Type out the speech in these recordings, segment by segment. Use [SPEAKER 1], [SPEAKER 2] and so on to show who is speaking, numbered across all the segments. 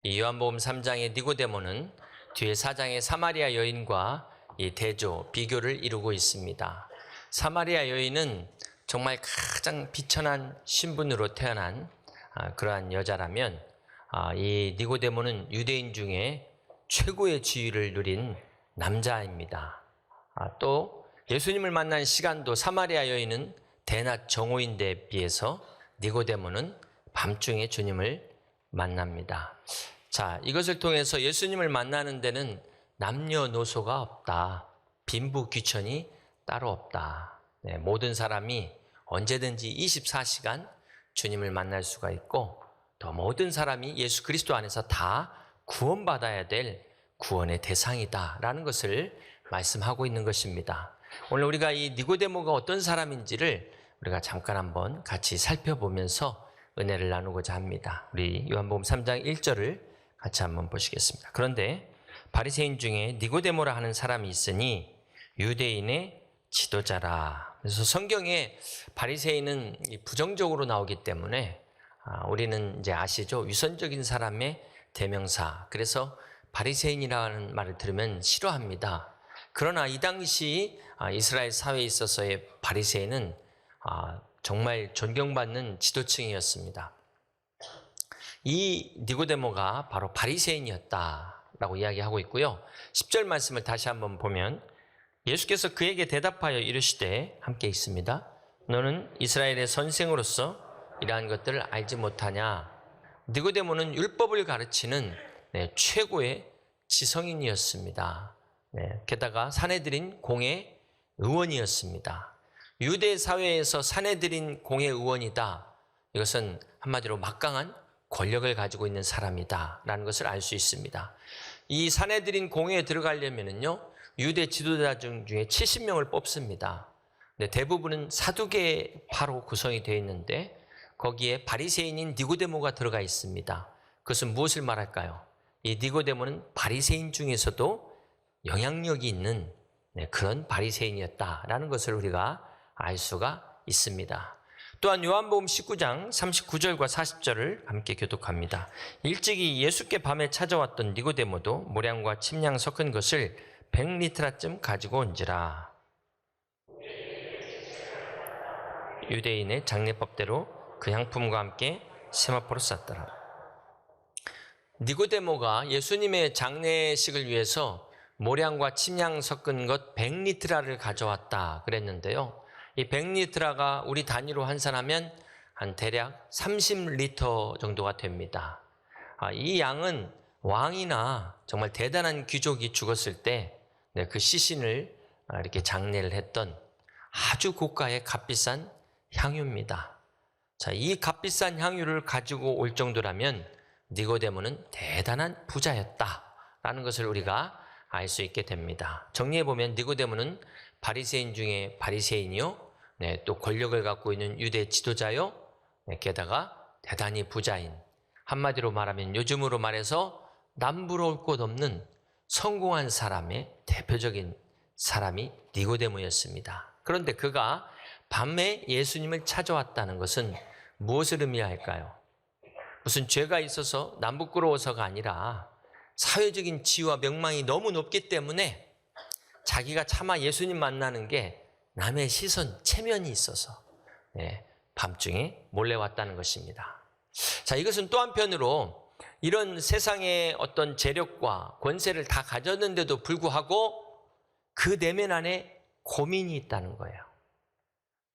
[SPEAKER 1] 이 요한복음 3장의 니고데모는 뒤에 4장의 사마리아 여인과 이 대조, 비교를 이루고 있습니다. 사마리아 여인은 정말 가장 비천한 신분으로 태어난 그러한 여자라면 이 니고데모는 유대인 중에 최고의 지위를 누린 남자입니다. 또 예수님을 만난 시간도 사마리아 여인은 대낮 정오인데 비해서 니고데모는 밤중에 주님을 만납니다. 자, 이것을 통해서 예수님을 만나는 데는 남녀노소가 없다. 빈부 귀천이 따로 없다. 모든 사람이 언제든지 24시간 주님을 만날 수가 있고 또 모든 사람이 예수 그리스도 안에서 다 구원받아야 될 구원의 대상이다라는 것을 말씀하고 있는 것입니다. 오늘 우리가 이 니고데모가 어떤 사람인지를 우리가 잠깐 한번 같이 살펴보면서 은혜를 나누고자 합니다. 우리 요한복음 3장 1절을 같이 한번 보시겠습니다. 그런데 바리새인 중에 니고데모라 하는 사람이 있으니 유대인의 지도자라. 그래서 성경에 바리새인은 부정적으로 나오기 때문에 우리는 이제 아시죠? 위선적인 사람의 대명사. 그래서 바리새인이라는 말을 들으면 싫어합니다. 그러나 이 당시 이스라엘 사회에 있어서의 바리새인은 정말 존경받는 지도층이었습니다. 이 니고데모가 바로 바리새인이었다라고 이야기하고 있고요. 10절 말씀을 다시 한번 보면 예수께서 그에게 대답하여 이르시되 함께 있습니다. 너는 이스라엘의 선생으로서 이러한 것들을 알지 못하냐. 니고데모는 율법을 가르치는 최고의 지성인이었습니다. 게다가 사내들인 공회 의원이었습니다. 유대 사회에서 사내들인 공회 의원이다. 이것은 한마디로 막강한 권력을 가지고 있는 사람이다 라는 것을 알 수 있습니다. 이 사내들인 공회에 들어가려면요 유대 지도자 중에 70명을 뽑습니다. 대부분은 사두개파로 구성이 되어 있는데 거기에 바리새인인 니고데모가 들어가 있습니다. 그것은 무엇을 말할까요? 이 니고데모는 바리새인 중에서도 영향력이 있는 그런 바리새인이었다라는 것을 우리가 알 수가 있습니다. 또한 요한복음 19장 39절과 40절을 함께 교독합니다. 일찍이 예수께 밤에 찾아왔던 니고데모도 모량과 침량 섞은 것을 100리트라쯤 가지고 온지라. 유대인의 장례법대로 그 향품과 함께 세마포로 쌌더라. 니고데모가 예수님의 장례식을 위해서 모량과 침량 섞은 것 100리트라를 가져왔다 그랬는데요. 이 100리트라가 우리 단위로 환산하면 한 대략 30리터 정도가 됩니다. 이 양은 왕이나 정말 대단한 귀족이 죽었을 때 그 시신을 이렇게 장례를 했던 아주 고가의 값비싼 향유입니다. 자, 이 값비싼 향유를 가지고 올 정도라면 니고데모는 대단한 부자였다라는 것을 우리가 알 수 있게 됩니다. 정리해보면 니고데모는 바리새인 중에 바리새인이요, 또 권력을 갖고 있는 유대 지도자요, 게다가 대단히 부자인, 한마디로 말하면 요즘으로 말해서 남부러울 곳 없는 성공한 사람의 대표적인 사람이 니고데모였습니다. 그런데 그가 밤에 예수님을 찾아왔다는 것은 무엇을 의미할까요? 무슨 죄가 있어서 남부끄러워서가 아니라 사회적인 지위와 명망이 너무 높기 때문에 자기가 차마 예수님 만나는 게 남의 시선, 체면이 있어서 밤중에 몰래 왔다는 것입니다. 자, 이것은 또 한편으로 이런 세상의 어떤 재력과 권세를 다 가졌는데도 불구하고 그 내면 안에 고민이 있다는 거예요.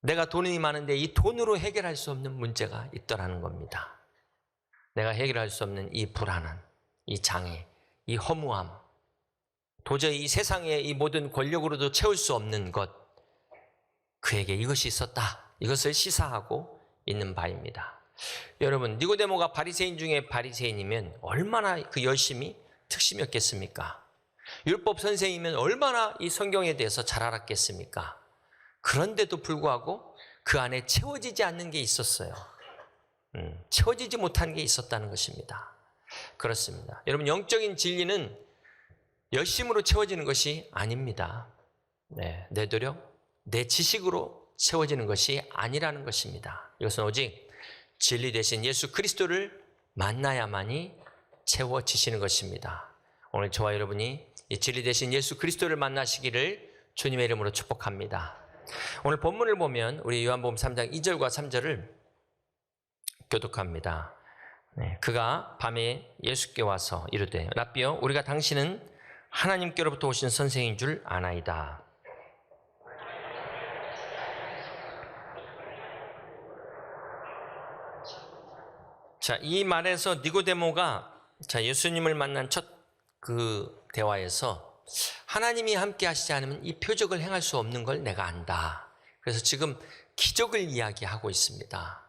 [SPEAKER 1] 내가 돈이 많은데 이 돈으로 해결할 수 없는 문제가 있더라는 겁니다. 내가 해결할 수 없는 이 불안함, 이 장애, 이 허무함, 도저히 이 세상의 이 모든 권력으로도 채울 수 없는 것, 그에게 이것이 있었다. 이것을 시사하고 있는 바입니다. 여러분, 니고데모가 바리새인 중에 바리새인이면 얼마나 그 열심히 특심이었겠습니까? 율법 선생이면 얼마나 이 성경에 대해서 잘 알았겠습니까? 그런데도 불구하고 그 안에 채워지지 않는 게 있었어요. 채워지지 못한 게 있었다는 것입니다. 그렇습니다. 여러분, 영적인 진리는 열심으로 채워지는 것이 아닙니다. 내 노력, 내 지식으로 채워지는 것이 아니라는 것입니다. 이것은 오직 진리 되신 예수 그리스도를 만나야만이 채워지시는 것입니다. 오늘 저와 여러분이 이 진리 되신 예수 그리스도를 만나시기를 주님의 이름으로 축복합니다. 오늘 본문을 보면 우리 요한복음 3장 2절과 3절을 교독합니다. 그가 밤에 예수께 와서 이르되 랍비여 우리가 당신은 하나님께로부터 오신 선생인 줄 아나이다. 자, 이 말에서 니고데모가 예수님을 만난 첫 그 대화에서 하나님이 함께 하시지 않으면 이 표적을 행할 수 없는 걸 내가 안다. 그래서 지금 기적을 이야기하고 있습니다.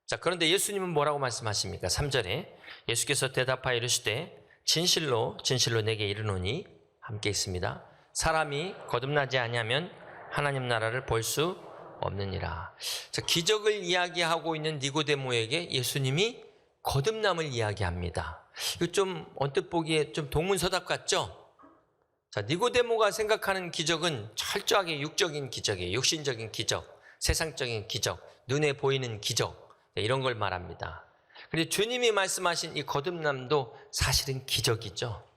[SPEAKER 1] 자, 그런데 예수님은 뭐라고 말씀하십니까? 3절에 예수께서 대답하여 이르시되 진실로 진실로 내게 이르노니 함께 있습니다. 사람이 거듭나지 아니하면 하나님 나라를 볼 수 없느니라. 자, 기적을 이야기하고 있는 니고데모에게 예수님이 거듭남을 이야기합니다. 이거 좀 언뜻 보기에 좀 동문서답 같죠? 자, 니고데모가 생각하는 기적은 철저하게 육적인 기적이에요. 육신적인 기적, 세상적인 기적, 눈에 보이는 기적, 이런 걸 말합니다. 그런데 주님이 말씀하신 이 거듭남도 사실은 기적이죠.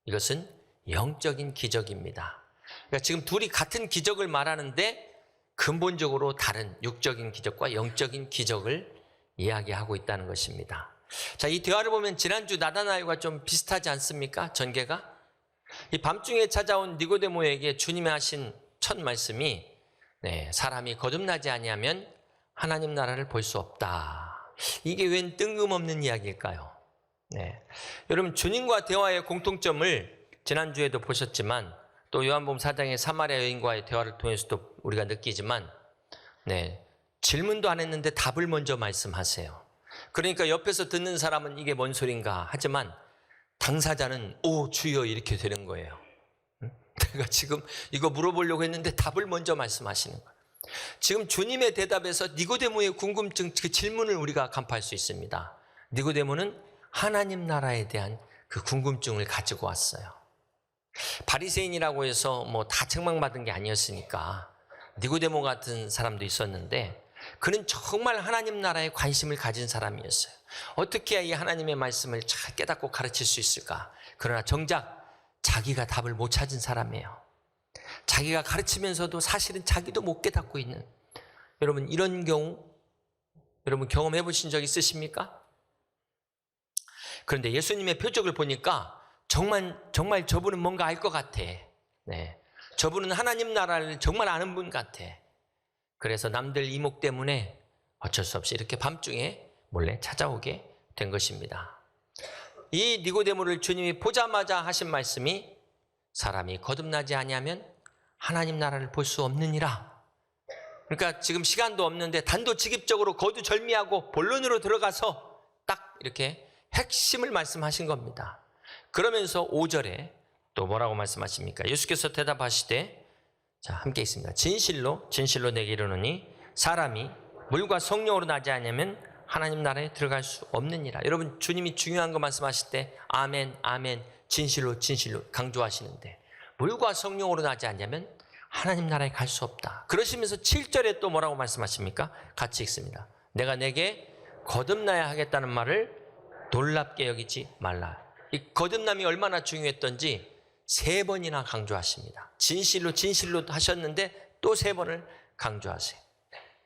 [SPEAKER 1] 이것은 영적인 기적입니다. 그러니까 지금 둘이 같은 기적을 말하는데 근본적으로 다른 육적인 기적과 영적인 기적을 이야기하고 있다는 것입니다. 자, 이 대화를 보면 지난주 나다나엘과 좀 비슷하지 않습니까? 전개가? 이 밤중에 찾아온 니고데모에게 주님이 하신 첫 말씀이 사람이 거듭나지 아니하면 하나님 나라를 볼 수 없다. 이게 웬 뜬금없는 이야기일까요? 여러분, 주님과 대화의 공통점을 지난주에도 보셨지만 또 요한복음 4장의 사마리아 여인과의 대화를 통해서도 우리가 느끼지만 질문도 안 했는데 답을 먼저 말씀하세요. 그러니까 옆에서 듣는 사람은 이게 뭔 소린가 하지만 당사자는 오 주여 이렇게 되는 거예요. 내가 지금 이거 물어보려고 했는데 답을 먼저 말씀하시는 거예요. 지금 주님의 대답에서 니고데모의 궁금증, 그 질문을 우리가 간파할 수 있습니다. 니고데모는 하나님 나라에 대한 그 궁금증을 가지고 왔어요. 바리새인이라고 해서 뭐 다 책망받은 게 아니었으니까 니고데모 같은 사람도 있었는데 그는 정말 하나님 나라에 관심을 가진 사람이었어요. 어떻게 해야 이 하나님의 말씀을 잘 깨닫고 가르칠 수 있을까? 그러나 정작 자기가 답을 못 찾은 사람이에요. 자기가 가르치면서도 사실은 자기도 못 깨닫고 있는, 여러분 이런 경우 여러분 경험해 보신 적 있으십니까? 그런데 예수님의 표적을 보니까 정말 저분은 뭔가 알 것 같아. 저분은 하나님 나라를 정말 아는 분 같아. 그래서 남들 이목 때문에 어쩔 수 없이 이렇게 밤중에 몰래 찾아오게 된 것입니다. 이 니고데모를 주님이 보자마자 하신 말씀이 사람이 거듭나지 아니하면 하나님 나라를 볼 수 없느니라. 그러니까 지금 시간도 없는데 단도직입적으로 거두절미하고 본론으로 들어가서 딱 이렇게 핵심을 말씀하신 겁니다. 그러면서 5절에 또 뭐라고 말씀하십니까? 예수께서 대답하시되, 자 함께 있습니다. 진실로 진실로 내게 이르노니 사람이 물과 성령으로 나지 않으면 하나님 나라에 들어갈 수 없느니라. 여러분 주님이 중요한 거 말씀하실 때 아멘 아멘 진실로 진실로 강조하시는데 물과 성령으로 나지 않으면 하나님 나라에 갈 수 없다. 그러시면서 7절에 또 뭐라고 말씀하십니까? 같이 읽습니다. 내가 내게 거듭나야 하겠다는 말을 놀랍게 여기지 말라. 이 거듭남이 얼마나 중요했던지 3번이나 강조하십니다. 진실로 진실로 하셨는데 또 3번을 강조하세요.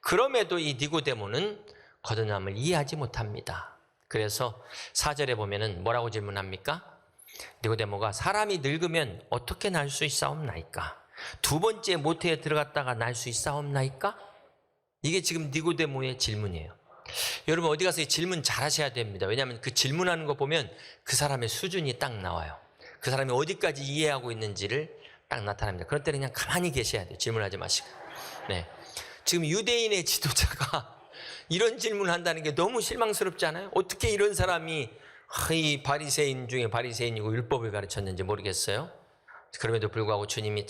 [SPEAKER 1] 그럼에도 이 니고데모는 거듭남을 이해하지 못합니다. 그래서 4절에 보면은 뭐라고 질문합니까? 니고데모가 사람이 늙으면 어떻게 날 수 있사옵나이까? 2번째 모태에 들어갔다가 날 수 있사옵나이까? 이게 지금 니고데모의 질문이에요. 여러분 어디 가서 이 질문 잘 하셔야 됩니다. 왜냐하면 그 질문하는 거 보면 그 사람의 수준이 딱 나와요. 그 사람이 어디까지 이해하고 있는지를 딱 나타납니다. 그럴 때는 그냥 가만히 계셔야 돼요. 질문하지 마시고. 지금 유대인의 지도자가 이런 질문을 한다는 게 너무 실망스럽지 않아요? 어떻게 이런 사람이 이 바리새인 중에 바리새인이고 율법을 가르쳤는지 모르겠어요. 그럼에도 불구하고 주님이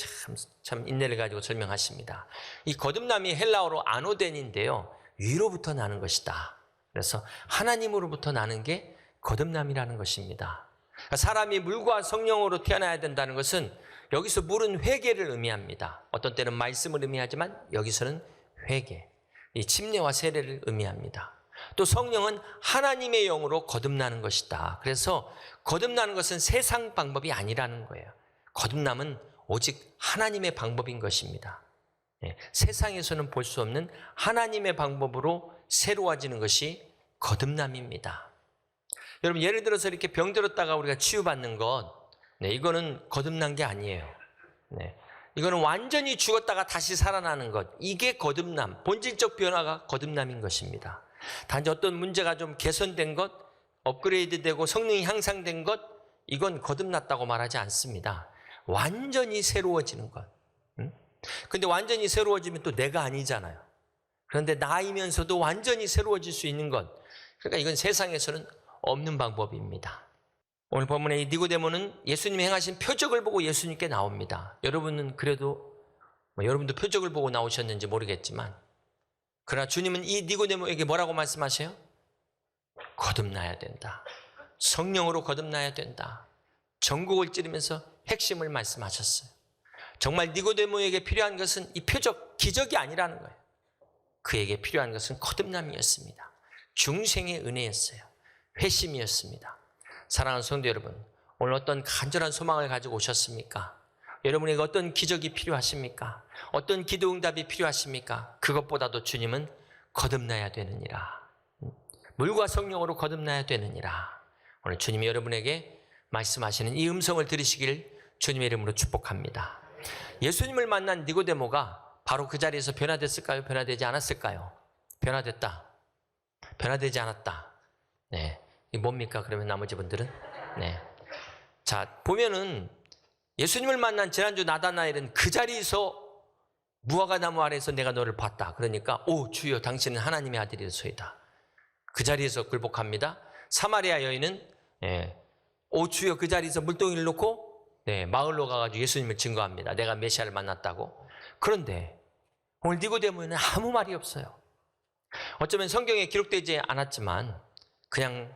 [SPEAKER 1] 참 인내를 가지고 설명하십니다. 이 거듭남이 헬라어로 아노덴인데요. 위로부터 나는 것이다. 그래서 하나님으로부터 나는 게 거듭남이라는 것입니다. 사람이 물과 성령으로 태어나야 된다는 것은 여기서 물은 회개를 의미합니다. 어떤 때는 말씀을 의미하지만 여기서는 회개, 이 침례와 세례를 의미합니다. 또 성령은 하나님의 영으로 거듭나는 것이다. 그래서 거듭나는 것은 세상 방법이 아니라는 거예요. 거듭남은 오직 하나님의 방법인 것입니다. 세상에서는 볼 수 없는 하나님의 방법으로 새로워지는 것이 거듭남입니다. 여러분, 예를 들어서 이렇게 병들었다가 우리가 치유받는 것, 이거는 거듭난 게 아니에요. 이거는 완전히 죽었다가 다시 살아나는 것, 이게 거듭남, 본질적 변화가 거듭남인 것입니다. 단지 어떤 문제가 좀 개선된 것, 업그레이드되고 성능이 향상된 것, 이건 거듭났다고 말하지 않습니다. 완전히 새로워지는 것. 근데 완전히 새로워지면 또 내가 아니잖아요. 그런데 나이면서도 완전히 새로워질 수 있는 것, 그러니까 이건 세상에서는 없는 방법입니다. 오늘 본문의 이 니고데모는 예수님이 행하신 표적을 보고 예수님께 나옵니다. 여러분은 그래도 여러분도 표적을 보고 나오셨는지 모르겠지만, 그러나 주님은 이 니고데모에게 뭐라고 말씀하세요? 거듭나야 된다. 성령으로 거듭나야 된다. 전곡을 찌르면서 핵심을 말씀하셨어요. 정말 니고데모에게 필요한 것은 이 표적, 기적이 아니라는 거예요. 그에게 필요한 것은 거듭남이었습니다. 중생의 은혜였어요. 회심이었습니다. 사랑하는 성도 여러분, 오늘 어떤 간절한 소망을 가지고 오셨습니까? 여러분에게 어떤 기적이 필요하십니까? 어떤 기도응답이 필요하십니까? 그것보다도 주님은 거듭나야 되느니라. 물과 성령으로 거듭나야 되느니라. 오늘 주님이 여러분에게 말씀하시는 이 음성을 들으시길 주님의 이름으로 축복합니다. 예수님을 만난 니고데모가 바로 그 자리에서 변화됐을까요? 변화되지 않았을까요? 변화됐다. 변화되지 않았다. 네. 이 뭡니까? 그러면 나머지 분들은? 네. 자, 보면은 예수님을 만난 지난주 나다나엘은 그 자리에서 무화과나무 아래에서 내가 너를 봤다. 그러니까 오 주여 당신은 하나님의 아들이소이다. 그 자리에서 굴복합니다. 사마리아 여인은 오 주여 그 자리에서 물동이를 놓고 마을로 가가지고 예수님을 증거합니다. 내가 메시아를 만났다고. 그런데 오늘 니고데모는 아무 말이 없어요. 어쩌면 성경에 기록되지 않았지만 그냥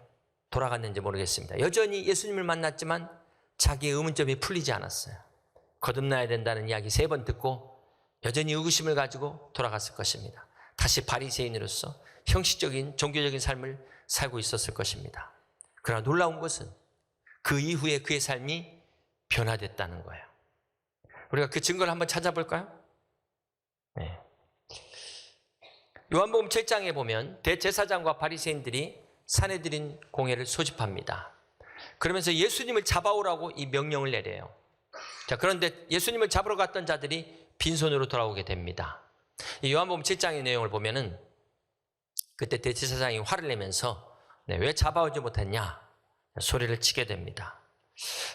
[SPEAKER 1] 돌아갔는지 모르겠습니다. 여전히 예수님을 만났지만 자기의 의문점이 풀리지 않았어요. 거듭나야 된다는 이야기 3번 듣고 여전히 의구심을 가지고 돌아갔을 것입니다. 다시 바리새인으로서 형식적인 종교적인 삶을 살고 있었을 것입니다. 그러나 놀라운 것은 그 이후에 그의 삶이 변화됐다는 거예요. 우리가 그 증거를 한번 찾아볼까요? 네. 요한복음 7장에 보면 대제사장과 바리새인들이 사내들인 공회를 소집합니다. 그러면서 예수님을 잡아오라고 이 명령을 내려요. 자, 그런데 예수님을 잡으러 갔던 자들이 빈손으로 돌아오게 됩니다. 이 요한복음 7장의 내용을 보면은 그때 대제사장이 화를 내면서 왜 잡아오지 못했냐 소리를 치게 됩니다.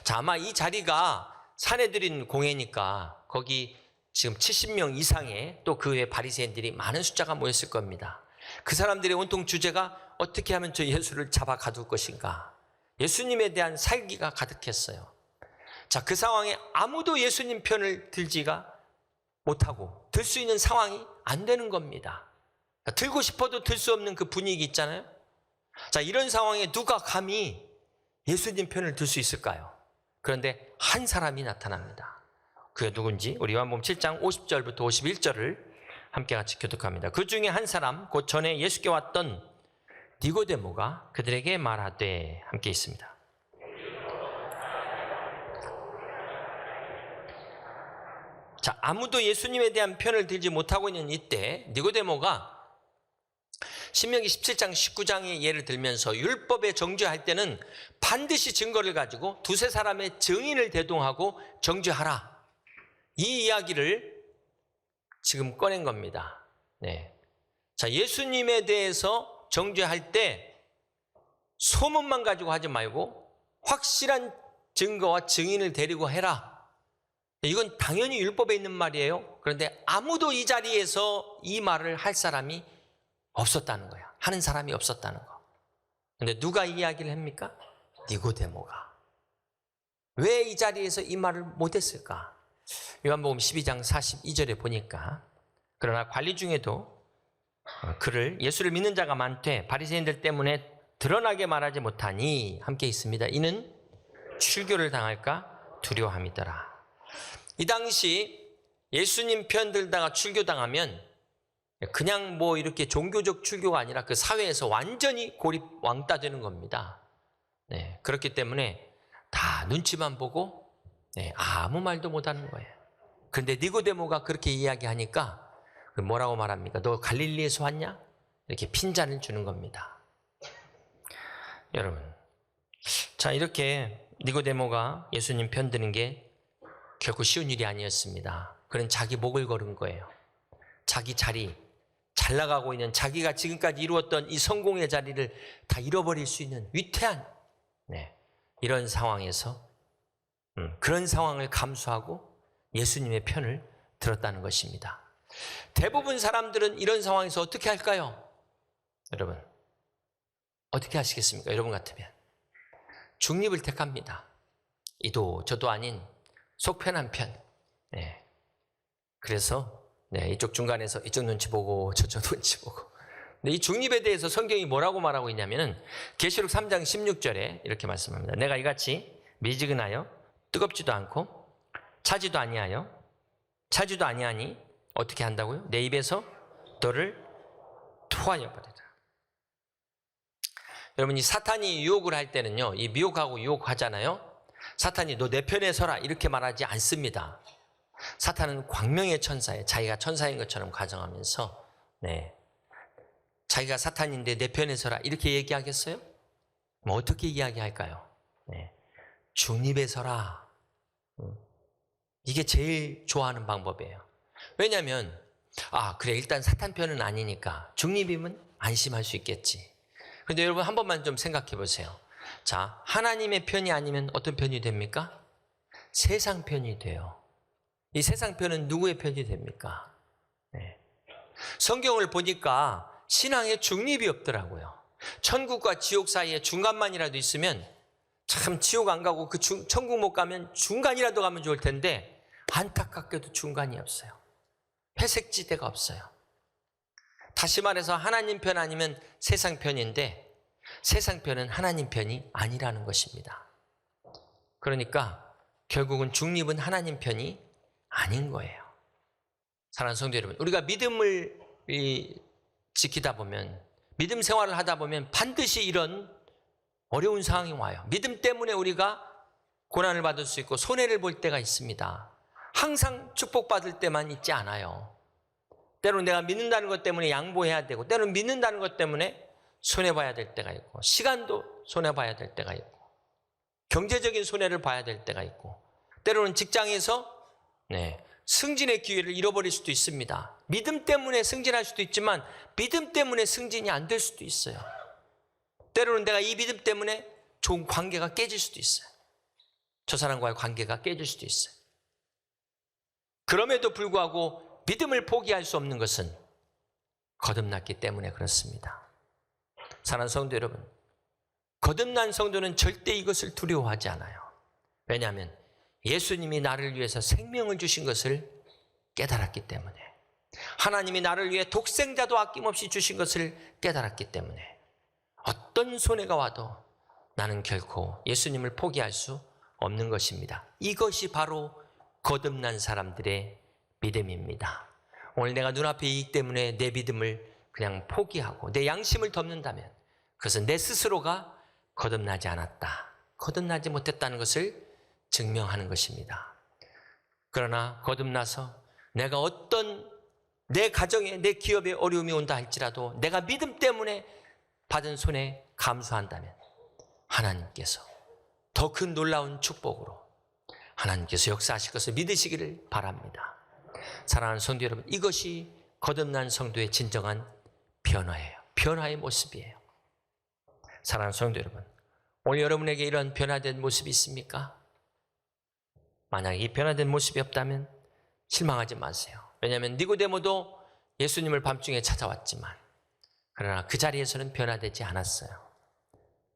[SPEAKER 1] 자, 아마 이 자리가 사내들인 공회니까 거기 지금 70명 이상의 또 그 외 바리새인들이 많은 숫자가 모였을 겁니다. 그 사람들의 온통 주제가 어떻게 하면 저 예수를 잡아 가둘 것인가. 예수님에 대한 살기가 가득했어요. 자, 그 상황에 아무도 예수님 편을 들지가 못하고 들 수 있는 상황이 안 되는 겁니다. 들고 싶어도 들 수 없는 그 분위기 있잖아요. 자, 이런 상황에 누가 감히 예수님 편을 들 수 있을까요? 그런데 한 사람이 나타납니다. 그게 누군지 우리 요한복음 7장 50절부터 51절을 함께 같이 교독합니다. 그 중에 한 사람 곧 전에 예수께 왔던 니고데모가 그들에게 말하되, 함께 있습니다. 자, 아무도 예수님에 대한 편을 들지 못하고 있는 이때 니고데모가 신명기 17장 19장의 예를 들면서 율법에 정죄할 때는 반드시 증거를 가지고 두세 사람의 증인을 대동하고 정죄하라, 이 이야기를 지금 꺼낸 겁니다. 네. 자, 예수님에 대해서 정죄할 때 소문만 가지고 하지 말고 확실한 증거와 증인을 데리고 해라. 이건 당연히 율법에 있는 말이에요. 그런데 아무도 이 자리에서 이 말을 할 사람이 없었다는 거야. 하는 사람이 없었다는 거. 그런데 누가 이 이야기를 합니까? 니고데모가. 왜 이 자리에서 이 말을 못했을까? 요한복음 12장 42절에 보니까, 그러나 관리 중에도 그를 예수를 믿는 자가 많되 바리새인들 때문에 드러나게 말하지 못하니, 함께 있습니다. 이는 출교를 당할까 두려워함이더라. 이 당시 예수님 편 들다가 출교당하면 그냥 뭐 이렇게 종교적 출교가 아니라 그 사회에서 완전히 고립 왕따 되는 겁니다. 네, 그렇기 때문에 다 눈치만 보고 아무 말도 못하는 거예요. 그런데 니고데모가 그렇게 이야기하니까 뭐라고 말합니까? 너 갈릴리에서 왔냐? 이렇게 핀잔을 주는 겁니다. 여러분, 자, 이렇게 니고데모가 예수님 편드는 게 결코 쉬운 일이 아니었습니다. 그는 자기 목을 걸은 거예요. 자기 자리, 잘 나가고 있는 자기가 지금까지 이루었던 이 성공의 자리를 다 잃어버릴 수 있는 위태한 이런 상황에서 그런 상황을 감수하고 예수님의 편을 들었다는 것입니다. 대부분 사람들은 이런 상황에서 어떻게 할까요? 여러분, 어떻게 하시겠습니까? 여러분 같으면 중립을 택합니다. 이도 저도 아닌 속 편한 편. 그래서 이쪽 중간에서 이쪽 눈치 보고 저쪽 눈치 보고. 근데 이 중립에 대해서 성경이 뭐라고 말하고 있냐면은 계시록 3장 16절에 이렇게 말씀합니다. 내가 이같이 미지근하여 뜨겁지도 않고 차지도 아니하니 어떻게 한다고요? 내 입에서 너를 토하여 버리라. 여러분, 이 사탄이 유혹을 할 때는요, 이 미혹하고 유혹하잖아요. 사탄이 너 내 편에 서라 이렇게 말하지 않습니다. 사탄은 광명의 천사예요. 자기가 천사인 것처럼 가정하면서 자기가 사탄인데 내 편에 서라 이렇게 얘기하겠어요? 뭐 어떻게 이야기할까요? 중립에 서라. 이게 제일 좋아하는 방법이에요. 왜냐하면 그래, 일단 사탄 편은 아니니까 중립이면 안심할 수 있겠지. 그런데 여러분 한 번만 좀 생각해 보세요. 자, 하나님의 편이 아니면 어떤 편이 됩니까? 세상 편이 돼요. 이 세상 편은 누구의 편이 됩니까? 성경을 보니까 신앙에 중립이 없더라고요. 천국과 지옥 사이에 중간만이라도 있으면 참 지옥 안 가고 천국 못 가면 중간이라도 가면 좋을 텐데 안타깝게도 중간이 없어요. 회색지대가 없어요. 다시 말해서 하나님 편 아니면 세상 편인데 세상 편은 하나님 편이 아니라는 것입니다. 그러니까 결국은 중립은 하나님 편이 아닌 거예요. 사랑하는 성도 여러분, 우리가 믿음을 지키다 보면, 믿음 생활을 하다 보면 반드시 이런 어려운 상황이 와요. 믿음 때문에 우리가 고난을 받을 수 있고 손해를 볼 때가 있습니다. 항상 축복받을 때만 있지 않아요. 때로는 내가 믿는다는 것 때문에 양보해야 되고, 때로는 믿는다는 것 때문에 손해봐야 될 때가 있고, 시간도 손해봐야 될 때가 있고, 경제적인 손해를 봐야 될 때가 있고, 때로는 직장에서 승진의 기회를 잃어버릴 수도 있습니다. 믿음 때문에 승진할 수도 있지만 믿음 때문에 승진이 안 될 수도 있어요. 때로는 내가 이 믿음 때문에 좋은 관계가 깨질 수도 있어요. 저 사람과의 관계가 깨질 수도 있어요. 그럼에도 불구하고 믿음을 포기할 수 없는 것은 거듭났기 때문에 그렇습니다. 사랑하는 성도 여러분, 거듭난 성도는 절대 이것을 두려워하지 않아요. 왜냐하면 예수님이 나를 위해서 생명을 주신 것을 깨달았기 때문에, 하나님이 나를 위해 독생자도 아낌없이 주신 것을 깨달았기 때문에 어떤 손해가 와도 나는 결코 예수님을 포기할 수 없는 것입니다. 이것이 바로 거듭난 사람들의 믿음입니다. 오늘 내가 눈앞에 있기 때문에 내 믿음을 그냥 포기하고 내 양심을 덮는다면 그것은 내 스스로가 거듭나지 않았다, 거듭나지 못했다는 것을 증명하는 것입니다. 그러나 거듭나서 내가 어떤 내 가정에, 내 기업에 어려움이 온다 할지라도 내가 믿음 때문에 받은 손해 감수한다면 하나님께서 더 큰 놀라운 축복으로 하나님께서 역사하실 것을 믿으시기를 바랍니다. 사랑하는 성도 여러분, 이것이 거듭난 성도의 진정한 변화예요. 변화의 모습이에요. 사랑하는 성도 여러분, 오늘 여러분에게 이런 변화된 모습이 있습니까? 만약 이 변화된 모습이 없다면 실망하지 마세요. 왜냐하면 니고데모도 예수님을 밤중에 찾아왔지만 그러나 그 자리에서는 변화되지 않았어요.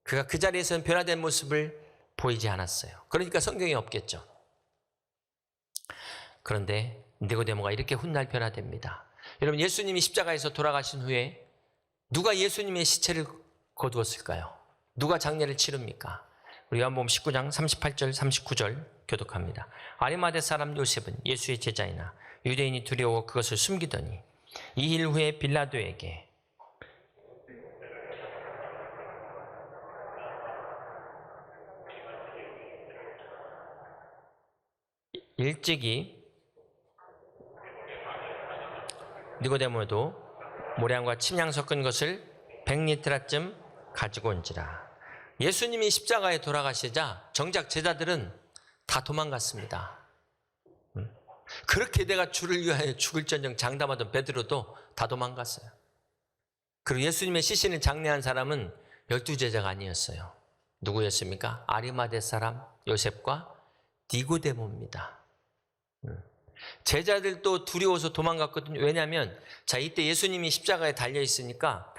[SPEAKER 1] 그가 그 자리에서는 변화된 모습을 보이지 않았어요. 그러니까 성경이 없겠죠. 그런데 니고데모가 이렇게 훗날 변화됩니다. 여러분, 예수님이 십자가에서 돌아가신 후에 누가 예수님의 시체를 거두었을까요? 누가 장례를 치릅니까? 우리 요한복음 19장 38절 39절 교독합니다. 아리마대 사람 요셉은 예수의 제자이나 유대인이 두려워 그것을 숨기더니 2일 후에 빌라도에게 일찍이 니고데모도 모량과 침향 섞은 것을 100리터쯤 가지고 온지라. 예수님이 십자가에 돌아가시자 정작 제자들은 다 도망갔습니다. 그렇게 내가 주를 위하여 죽을전정 장담하던 베드로도 다 도망갔어요. 그리고 예수님의 시신을 장례한 사람은 12제자가 아니었어요. 누구였습니까? 아리마대 사람 요셉과 니고데모입니다. 제자들도 두려워서 도망갔거든요. 왜냐하면 자, 이때 예수님이 십자가에 달리셨으니까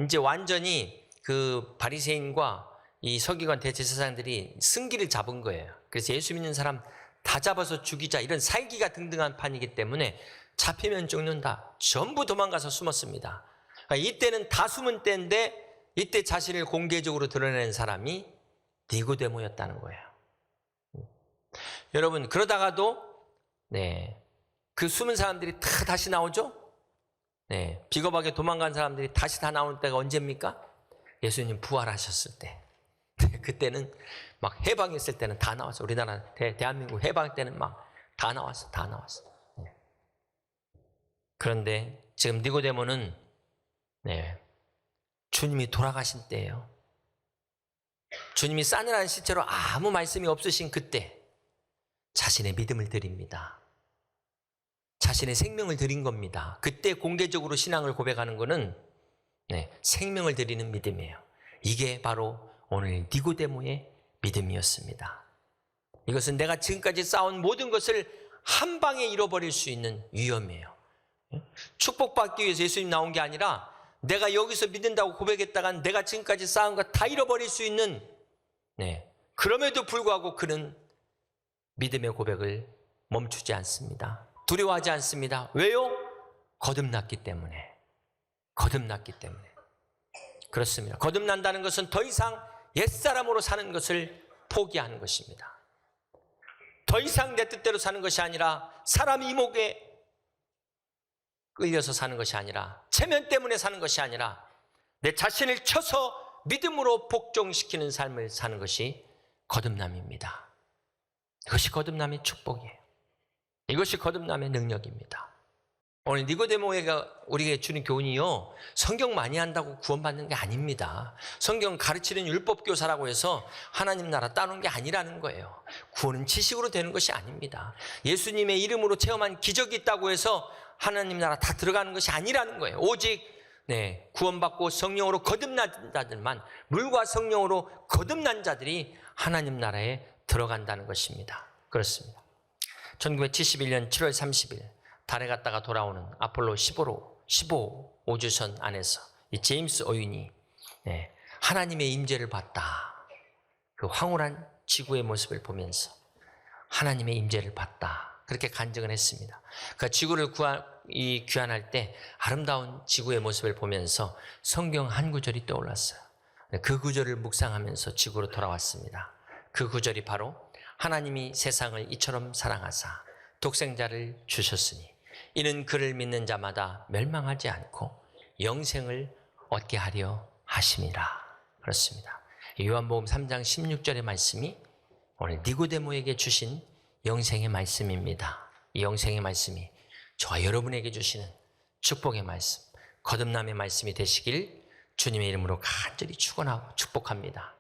[SPEAKER 1] 이제 완전히 그 바리새인과 이 서기관 대제사장들이 승기를 잡은 거예요. 그래서 예수 믿는 사람 다 잡아서 죽이자, 이런 살기가 등등한 판이기 때문에 잡히면 죽는다. 전부 도망가서 숨었습니다. 그러니까 이때는 다 숨은 때인데 이때 자신을 공개적으로 드러내는 사람이 니고데모였다는 거예요. 여러분, 그러다가도 그 숨은 사람들이 다 다시 나오죠? 비겁하게 도망간 사람들이 다시 다 나오는 때가 언제입니까? 예수님 부활하셨을 때. 그때는 막 해방했을 때는 다 나왔어. 우리나라 대한민국 해방 때는 막 다 나왔어. 그런데 지금 니고데모는 주님이 돌아가신 때예요. 주님이 싸늘한 시체로 아무 말씀이 없으신 그때 자신의 믿음을 드립니다. 자신의 생명을 드린 겁니다. 그때 공개적으로 신앙을 고백하는 것은 생명을 드리는 믿음이에요. 이게 바로 오늘 니고데모의 믿음이었습니다. 이것은 내가 지금까지 쌓은 모든 것을 한 방에 잃어버릴 수 있는 위험이에요. 축복받기 위해서 예수님 나온 게 아니라 내가 여기서 믿는다고 고백했다간 내가 지금까지 쌓은 것 다 잃어버릴 수 있는, 그럼에도 불구하고 그는 믿음의 고백을 멈추지 않습니다. 두려워하지 않습니다. 왜요? 거듭났기 때문에. 그렇습니다. 거듭난다는 것은 더 이상 옛사람으로 사는 것을 포기하는 것입니다. 더 이상 내 뜻대로 사는 것이 아니라 사람 이목에 끌려서 사는 것이 아니라 체면 때문에 사는 것이 아니라 내 자신을 쳐서 믿음으로 복종시키는 삶을 사는 것이 거듭남입니다. 이것이 거듭남의 축복이에요. 이것이 거듭남의 능력입니다. 오늘 니고데모가 우리에게 주는 교훈이요, 성경 많이 한다고 구원받는 게 아닙니다. 성경 가르치는 율법교사라고 해서 하나님 나라 따놓은 게 아니라는 거예요. 구원은 지식으로 되는 것이 아닙니다. 예수님의 이름으로 체험한 기적이 있다고 해서 하나님 나라 다 들어가는 것이 아니라는 거예요. 오직 구원받고 성령으로 거듭난 자들만, 물과 성령으로 거듭난 자들이 하나님 나라에 들어간다는 것입니다. 그렇습니다. 1971년 7월 30일 달에 갔다가 돌아오는 아폴로 15 우주선 안에서 이 제임스 어윈이 하나님의 임재를 봤다. 그 황홀한 지구의 모습을 보면서 하나님의 임재를 봤다. 그렇게 간증을 했습니다. 그 지구를 귀환할 때 아름다운 지구의 모습을 보면서 성경 한 구절이 떠올랐어요. 그 구절을 묵상하면서 지구로 돌아왔습니다. 그 구절이 바로 하나님이 세상을 이처럼 사랑하사 독생자를 주셨으니 이는 그를 믿는 자마다 멸망하지 않고 영생을 얻게 하려 하심이라. 그렇습니다. 요한복음 3장 16절의 말씀이 오늘 니고데모에게 주신 영생의 말씀입니다. 이 영생의 말씀이 저와 여러분에게 주시는 축복의 말씀, 거듭남의 말씀이 되시길 주님의 이름으로 간절히 축원하고 축복합니다.